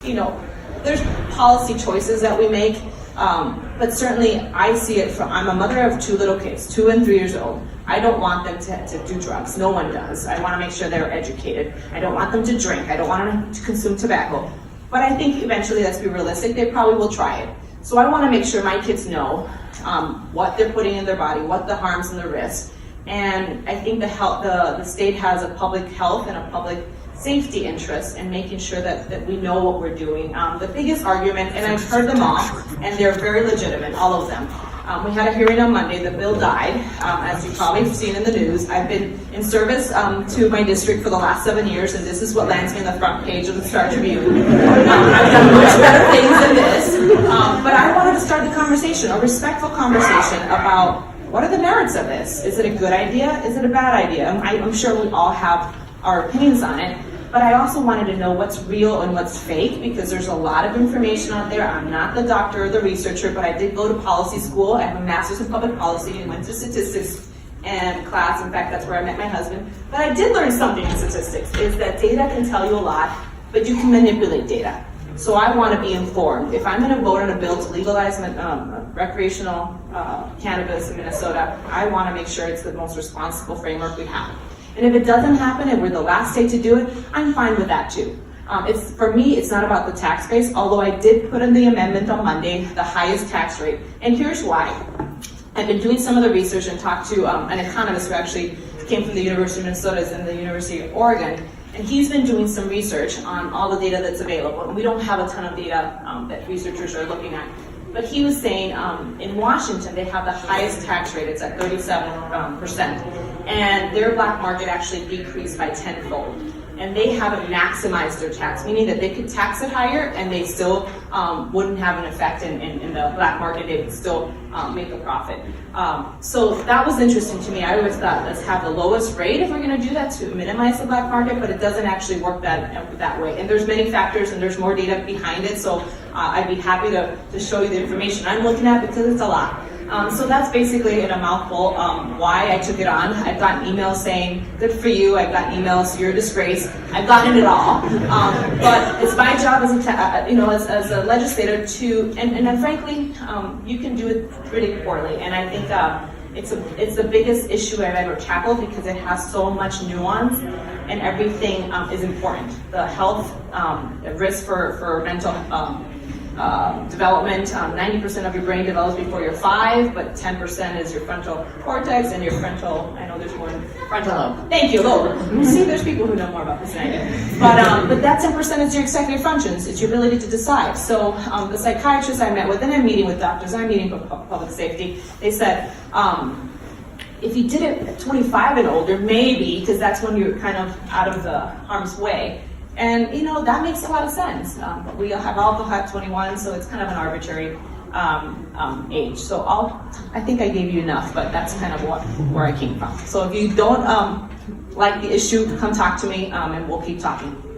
You know, there's policy choices that we make, but certainly I see it from, I'm a mother of two little kids, 2 and 3 years old. I don't want them to do drugs. No one does. I want to make sure they're educated. I don't want them to drink. I don't want them to consume tobacco. But I think eventually, let's be realistic, they probably will try it. So I want to make sure my kids know what they're putting in their body, what the harms and the risks. And I think the state has a public health and a public safety interest in making sure that we know what we're doing. The biggest argument, and I've heard them all, and they're very legitimate, all of them. We had a hearing on Monday. The bill died, as you've probably seen in the news. I've been in service to my district for the last 7 years, and this is what lands me on the front page of the Star Tribune. I've done much better things than this, but I wanted to start the conversation, a respectful conversation about what are the merits of this? Is it a good idea? Is it a bad idea? I'm sure we all have our opinions on it, but I also wanted to know what's real and what's fake, because there's a lot of information out there. I'm not the doctor or the researcher, but I did go to policy school. I have a master's in public policy and went to statistics and class. In fact, that's where I met my husband. But I did learn something in statistics, is that data can tell you a lot, but you can manipulate data. So I want to be informed. If I'm going to vote on a bill to legalize recreational cannabis in Minnesota, I want to make sure it's the most responsible framework we have. And if it doesn't happen, and we're the last state to do it, I'm fine with that too. For me, it's not about the tax base, although I did put in the amendment on Monday, the highest tax rate. And here's why. I've been doing some of the research and talked to an economist who actually came from the University of Minnesota and the University of Oregon. And he's been doing some research on all the data that's available. And we don't have a ton of data that researchers are looking at. But he was saying in Washington, they have the highest tax rate. It's at 37%. And their black market actually decreased by tenfold. And they haven't maximized their tax, meaning that they could tax it higher and they still wouldn't have an effect in the black market. They would still make a profit. So that was interesting to me. I always thought, let's have the lowest rate if we're going to do that to minimize the black market, but it doesn't actually work that way. And there's many factors and there's more data behind it, so I'd be happy to show you the information I'm looking at, because it's a lot. So that's basically in a mouthful why I took it on. I've gotten emails saying, good for you. I've gotten emails, you're a disgrace. I've gotten it all. But it's my job as a legislator to, and frankly, you can do it pretty poorly. And I think it's the biggest issue I've ever tackled, because it has so much nuance and everything is important. The health, risk for mental development, 90% of your brain develops before you're 5, but 10% is your frontal cortex and your frontal, I know there's more frontal lobe. Thank you, lobe. See, there's people who know more about this than I do. But that 10% is your executive functions. It's your ability to decide. So the psychiatrist I met with, and I'm meeting with doctors, I'm meeting with public safety, they said, if you did it at 25 and older, maybe, because that's when you're kind of out of the harm's way. And that makes a lot of sense. We have alcohol at 21, so it's kind of an arbitrary age. So I think I gave you enough, but that's kind of where I came from. So if you don't like the issue, come talk to me, and we'll keep talking.